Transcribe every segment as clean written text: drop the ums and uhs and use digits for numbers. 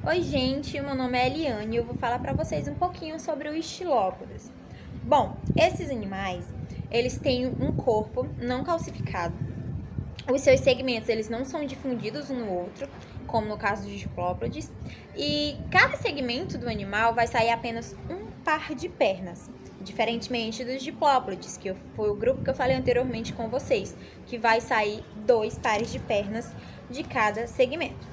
Oi, gente, meu nome é Eliane e eu vou falar para vocês um pouquinho sobre o Estilópodes. Bom, esses animais, eles têm um corpo não calcificado. Os seus segmentos, eles não são difundidos um no outro, como no caso dos diplópodes, e cada segmento do animal vai sair apenas um par de pernas, diferentemente dos diplópodes, que foi o grupo que eu falei anteriormente com vocês, que vai sair 2 pares de pernas de cada segmento.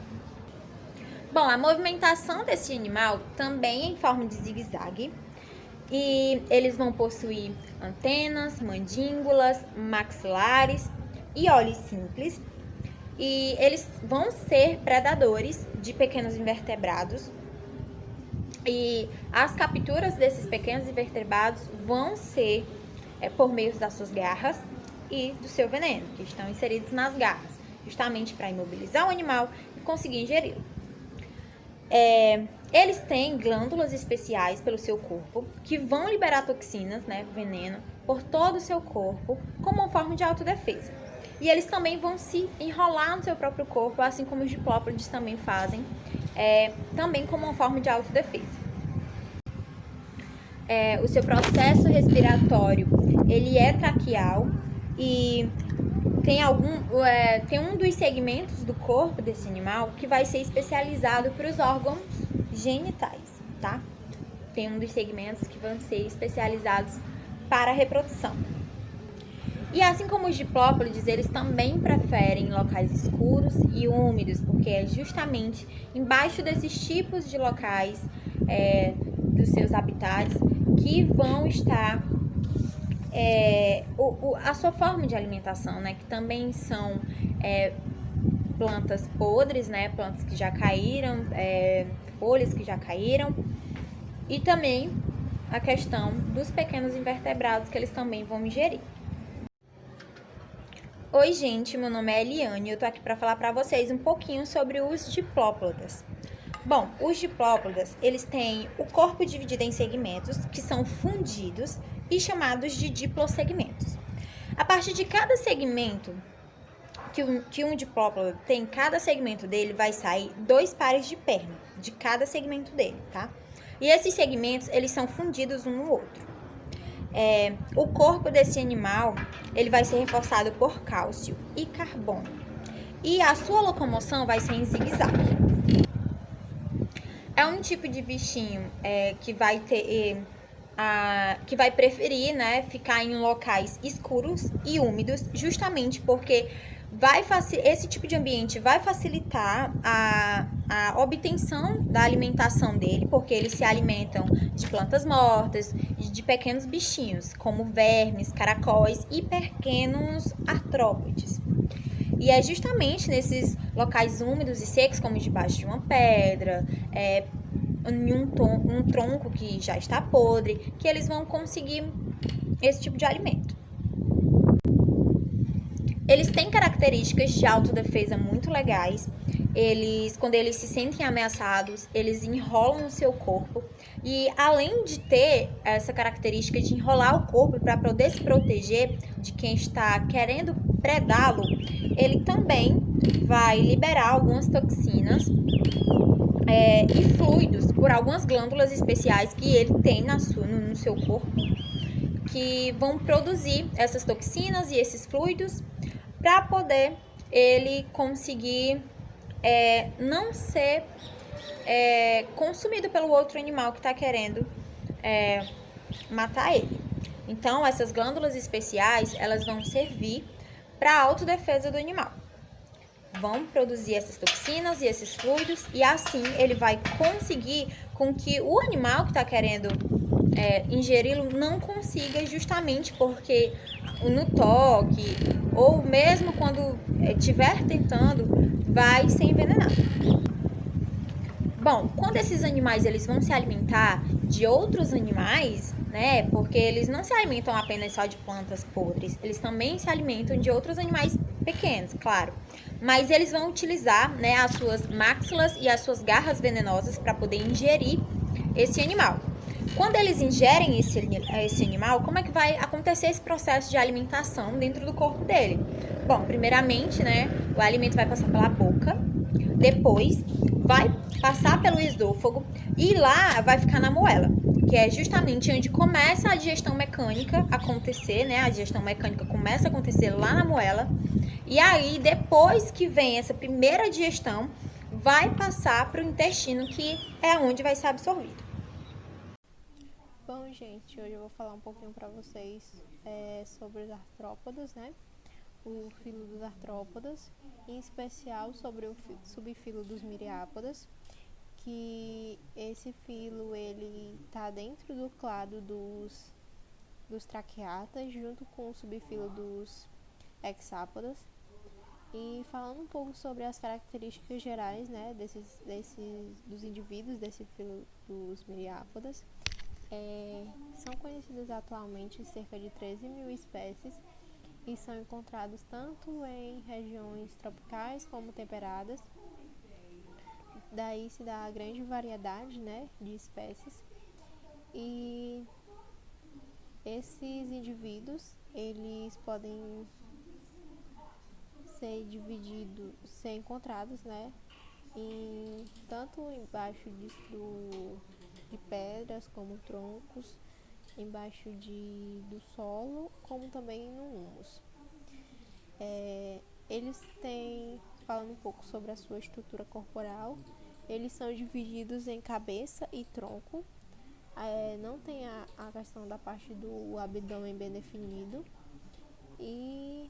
Bom, a movimentação desse animal também é em forma de zigue-zague. E eles vão possuir antenas, mandíbulas, maxilares e olhos simples. E eles vão ser predadores de pequenos invertebrados. E as capturas desses pequenos invertebrados vão ser por meio das suas garras e do seu veneno, que estão inseridos nas garras, justamente para imobilizar o animal e conseguir ingeri-lo. Eles têm glândulas especiais pelo seu corpo que vão liberar toxinas, veneno, por todo o seu corpo como uma forma de autodefesa. E eles também vão se enrolar no seu próprio corpo, assim como os diplópodes também fazem, também como uma forma de autodefesa. O seu processo respiratório, ele é traqueal e tem um dos segmentos do corpo desse animal que vai ser especializado para os órgãos genitais, tá? Tem um dos segmentos que vão ser especializados para a reprodução. E assim como os diplópodes, eles também preferem locais escuros e úmidos, porque é justamente embaixo desses tipos de locais dos seus habitats que vão estar a sua forma de alimentação, que também são plantas podres, plantas que já caíram, folhas que já caíram, e também a questão dos pequenos invertebrados que eles também vão ingerir. Oi, gente, meu nome é Eliane e eu tô aqui para falar para vocês um pouquinho sobre os diplópodes. Bom, os diplópodes, eles têm o corpo dividido em segmentos que são fundidos e chamados de diplosegmentos. A partir de cada segmento que um diplópode tem, cada segmento dele vai sair 2 pares de perna, de cada segmento dele, tá? E esses segmentos, eles são fundidos um no outro. O corpo desse animal, ele vai ser reforçado por cálcio e carbono. E a sua locomoção vai ser em zigue-zague. É um tipo de bichinho que vai ter... que vai preferir, ficar em locais escuros e úmidos, justamente porque esse tipo de ambiente vai facilitar a obtenção da alimentação dele, porque eles se alimentam de plantas mortas, de pequenos bichinhos, como vermes, caracóis e pequenos artrópodes. E é justamente nesses locais úmidos e secos, como debaixo de uma pedra, em um tronco que já está podre, que eles vão conseguir esse tipo de alimento. Eles têm características de autodefesa muito legais. Quando eles se sentem ameaçados, eles enrolam o seu corpo. E além de ter essa característica de enrolar o corpo para poder se proteger de quem está querendo predá-lo, ele também vai liberar algumas toxinas e fluidos por algumas glândulas especiais que ele tem no seu corpo, que vão produzir essas toxinas e esses fluidos para poder ele conseguir não ser consumido pelo outro animal que está querendo matar ele. Então, essas glândulas especiais, elas vão servir para a autodefesa do animal. Vão produzir essas toxinas e esses fluidos, e assim ele vai conseguir com que o animal que está querendo ingeri-lo não consiga, justamente porque no toque, ou mesmo quando estiver tentando, vai ser envenenado. Bom, quando esses animais eles vão se alimentar de outros animais, porque eles não se alimentam apenas só de plantas podres, eles também se alimentam de outros animais pequenos, claro. Mas eles vão utilizar as suas maxilas e as suas garras venenosas para poder ingerir esse animal. Quando eles ingerem esse animal, como é que vai acontecer esse processo de alimentação dentro do corpo dele? Bom, primeiramente, o alimento vai passar pela boca, depois vai passar pelo esôfago e lá vai ficar na moela, que é justamente onde começa a digestão mecânica acontecer, né? A digestão mecânica começa a acontecer lá na moela. E aí, depois que vem essa primeira digestão, vai passar para o intestino, que é onde vai ser absorvido. Bom, gente, hoje eu vou falar um pouquinho para vocês sobre os artrópodas, né? O filo dos artrópodas, em especial sobre o subfilo dos miriápodas, que esse filo ele tá dentro do clado dos traqueatas, junto com o subfilo dos hexápodas. E falando um pouco sobre as características gerais, né, dos indivíduos desse filo dos miriápodas, são conhecidas atualmente cerca de 13 mil espécies e são encontrados tanto em regiões tropicais como temperadas. Daí se dá a grande variedade, né, de espécies. E esses indivíduos, eles podem ser encontrados, né, tanto embaixo de pedras como troncos, embaixo do solo, como também no humus. Eles têm, falando um pouco sobre a sua estrutura corporal, eles são divididos em cabeça e tronco. Não tem a questão da parte do abdômen bem definido. E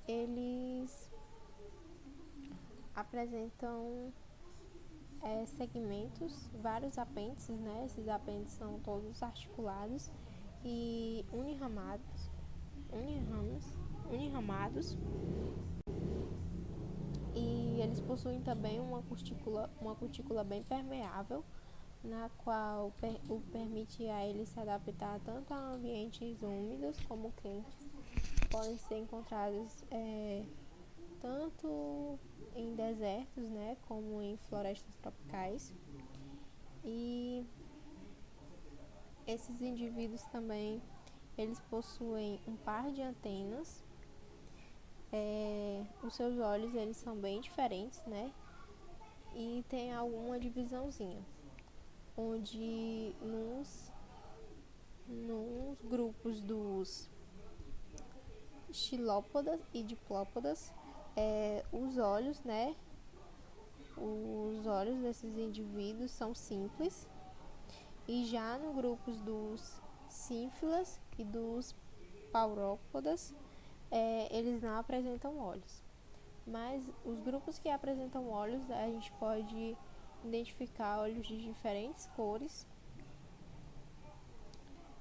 eles apresentam segmentos, vários apêndices, né? Esses apêndices são todos articulados e unirramados, e eles possuem também uma cutícula bem permeável, na qual permite a eles se adaptar tanto a ambientes úmidos como quentes. Podem ser encontrados tanto em desertos, né, como em florestas tropicais. E esses indivíduos também, eles possuem um par de antenas. Os seus olhos, eles são bem diferentes, né? E tem alguma divisãozinha, onde nos grupos dos xilópodas e diplópodas, os olhos, né? Os olhos desses indivíduos são simples, e já no grupos dos sínfilas e dos paurópodas, eles não apresentam olhos. Mas os grupos que apresentam olhos, a gente pode identificar olhos de diferentes cores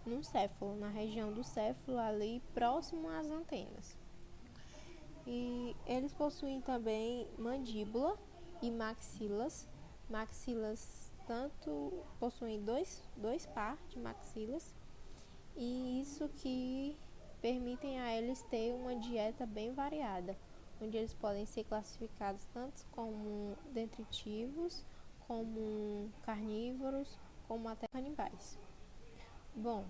no céfalo, na região do céfalo, ali próximo às antenas. E eles possuem também mandíbula e maxilas. Maxilas tanto possuem dois pares de maxilas, e isso que permitem a eles ter uma dieta bem variada, onde eles podem ser classificados tanto como detritivos, como carnívoros, como até canibais. Bom,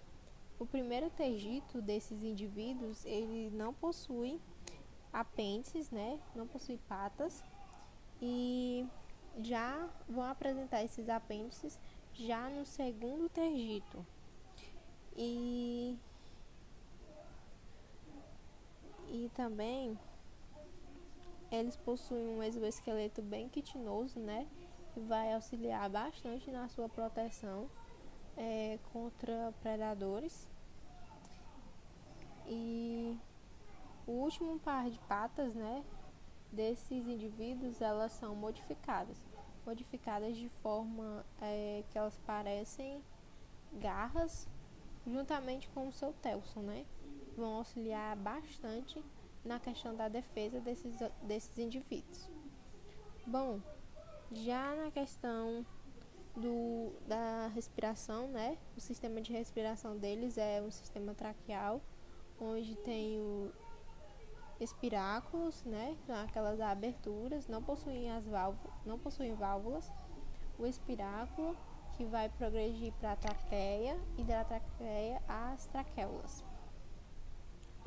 o primeiro tegito desses indivíduos, ele não possui apêndices, né? Não possui patas, e já vão apresentar esses apêndices já no segundo tergito. E também eles possuem um exoesqueleto bem quitinoso, né? Que vai auxiliar bastante na sua proteção contra predadores. E o último par de patas, né, desses indivíduos, elas são modificadas de forma que elas parecem garras, juntamente com o seu telson, né? Vão auxiliar bastante na questão da defesa desses indivíduos. Bom, já na questão da respiração, né? O sistema de respiração deles é um sistema traqueal, onde tem o espiráculos, né? Aquelas aberturas, não possuem válvulas. O espiráculo, que vai progredir para a traqueia, e da traqueia às traquéulas.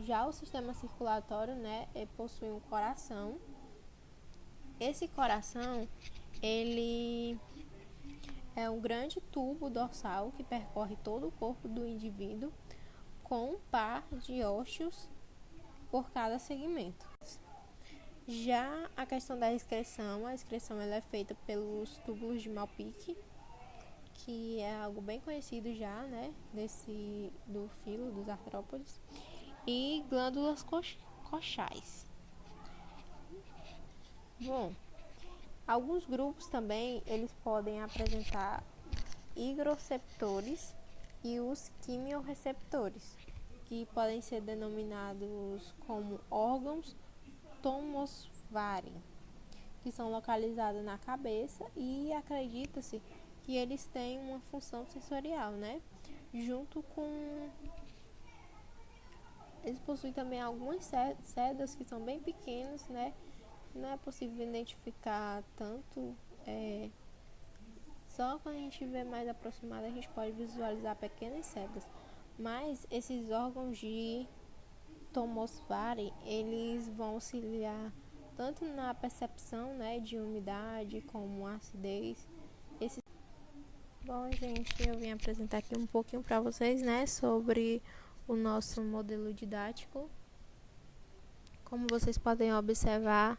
Já o sistema circulatório, né, possui um coração. Esse coração, ele é um grande tubo dorsal que percorre todo o corpo do indivíduo com um par de ossos por cada segmento. Já a questão da excreção, a excreção ela é feita pelos túbulos de Malpique, que é algo bem conhecido já, né, do filo dos artrópodes, e glândulas coxais. Bom, alguns grupos também, eles podem apresentar higroceptores e os quimiorreceptores, que podem ser denominados como órgãos Tomosvari, que são localizados na cabeça e acredita-se que eles têm uma função sensorial, né? Junto com... Eles possuem também algumas sedas que são bem pequenas, né? Não é possível identificar tanto, só quando a gente vê mais aproximado a gente pode visualizar pequenas sedas. Mas esses órgãos de Tomosvari, eles vão auxiliar tanto na percepção, né, de umidade como acidez. Bom, gente, eu vim apresentar aqui um pouquinho para vocês, né, sobre o nosso modelo didático. Como vocês podem observar,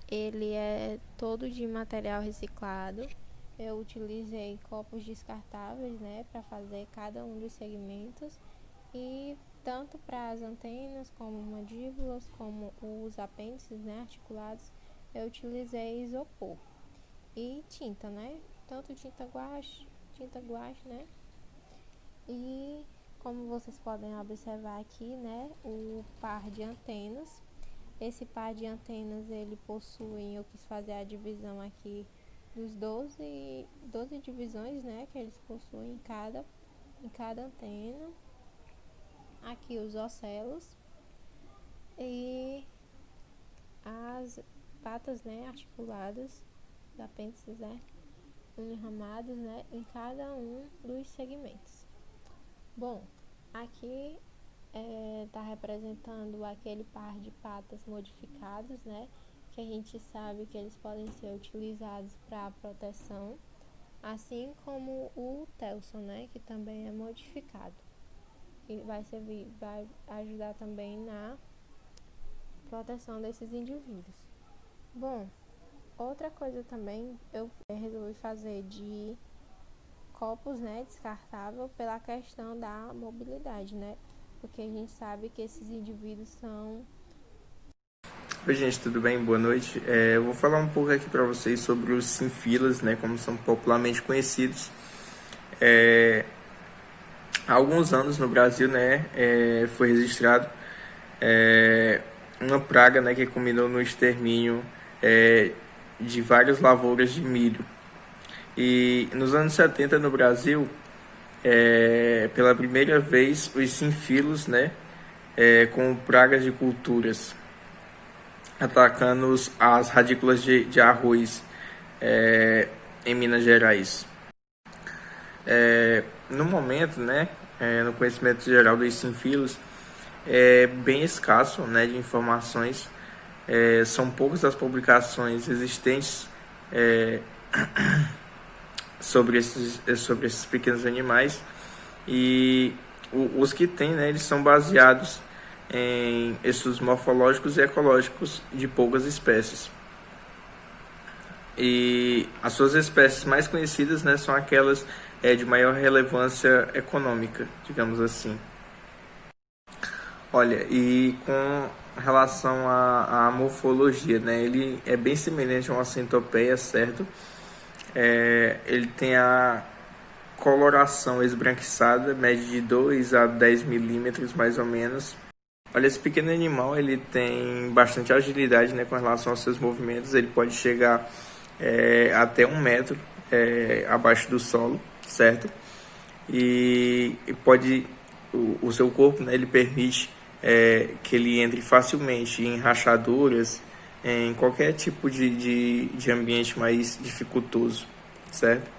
ele é todo de material reciclado. Eu utilizei copos descartáveis, né, para fazer cada um dos segmentos, e tanto para as antenas, como mandíbulas, como os apêndices, né, articulados, eu utilizei isopor e tinta, né, tanto tinta guache, né, e como vocês podem observar aqui, né, o par de antenas. Esse par de antenas, ele possui, eu quis fazer a divisão aqui dos 12 divisões, né, que eles possuem em cada antena. Aqui os ocelos e as patas, né, articuladas, os apêndices, né, unirramados, né, em cada um dos segmentos. Bom, aqui está representando aquele par de patas modificados, né, que a gente sabe que eles podem ser utilizados para proteção, assim como o telson, né, que também é modificado e vai ajudar também na proteção desses indivíduos. Bom, outra coisa também eu resolvi fazer de copos, né, descartável pela questão da mobilidade, né, porque a gente sabe que esses indivíduos são... Oi, gente, tudo bem? Boa noite. Eu vou falar um pouco aqui para vocês sobre os sinfilas, né, como são popularmente conhecidos. Há alguns anos no Brasil, né, foi registrado uma praga, né, que culminou no extermínio de várias lavouras de milho. E nos anos 70 no Brasil, pela primeira vez, os sinfilos, né, com pragas de culturas, atacando as radículas de arroz em Minas Gerais. No momento, né, no conhecimento geral dos sinfilos, é bem escasso, né, de informações. São poucas as publicações existentes sobre esses pequenos animais, e os que tem, né, eles são baseados em estudos morfológicos e ecológicos de poucas espécies. E as suas espécies mais conhecidas, né, são aquelas de maior relevância econômica, digamos assim. Olha, e com relação à morfologia, né, ele é bem semelhante a uma centopeia, certo? Ele tem a coloração esbranquiçada, média de 2 a 10 milímetros mais ou menos. Olha, esse pequeno animal, ele tem bastante agilidade, né, com relação aos seus movimentos. Ele pode chegar até 1 metro abaixo do solo, certo? E pode, o seu corpo, né, ele permite que ele entre facilmente em rachaduras, em qualquer tipo de ambiente mais dificultoso, certo?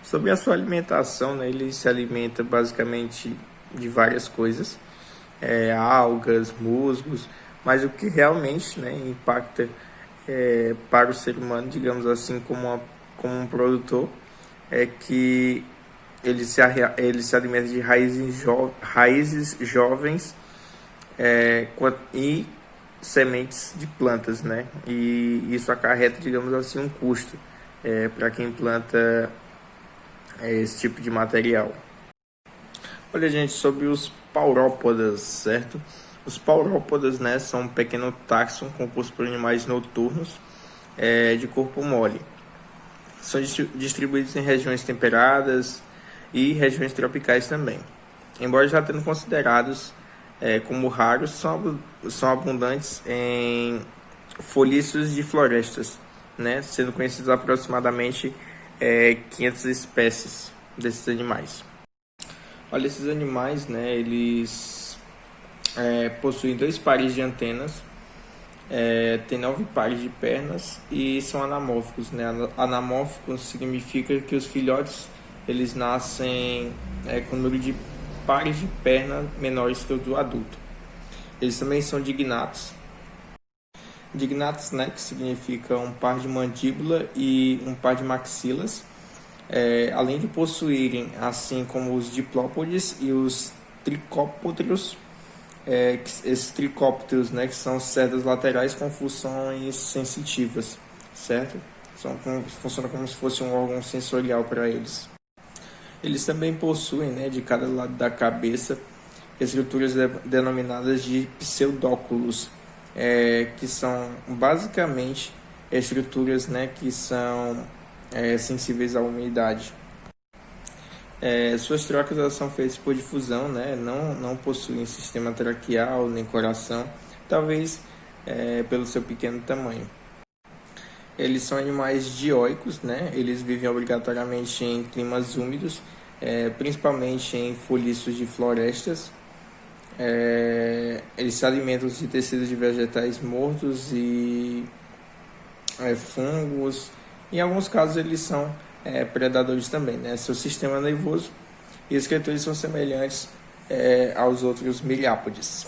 Sobre a sua alimentação, né, ele se alimenta basicamente de várias coisas, algas, musgos, mas o que realmente, né, impacta para o ser humano, digamos assim, como um produtor, é que ele se alimenta de raízes jovens e sementes de plantas, né? E isso acarreta, digamos assim, um custo para quem planta esse tipo de material. Olha, gente, sobre os paurópodas, certo? Os paurópodas, né, são um pequeno táxon composto por animais noturnos de corpo mole. São distribuídos em regiões temperadas e regiões tropicais também. Embora já tendo considerados como raros, são abundantes em folhiços de florestas, né, sendo conhecidos aproximadamente 500 espécies desses animais. Olha, esses animais, né, eles possuem 2 pares de antenas, têm 9 pares de pernas e são anamórficos, né? Anamórfico significa que os filhotes eles nascem com o número de pares de pernas menores que o do adulto. Eles também são dignatos. Dignatos, né, que significa um par de mandíbula e um par de maxilas. Além de possuírem, assim como os diplópodes e os tricópteros, esses tricópteros, né, que são cerdas laterais com funções sensitivas, certo? Funcionam como se fosse um órgão sensorial para eles. Eles também possuem, né, de cada lado da cabeça, estruturas denominadas de pseudóculos, que são basicamente estruturas, né, que são sensíveis à umidade. Suas trocas elas são feitas por difusão, né? Não possuem sistema traqueal nem coração, talvez pelo seu pequeno tamanho. Eles são animais dioicos, né? Eles vivem obrigatoriamente em climas úmidos, principalmente em folhiços de florestas. Eles se alimentam de tecidos de vegetais mortos e fungos. Em alguns casos eles são predadores também, né? Seu sistema nervoso e escritores são semelhantes aos outros milhápodes.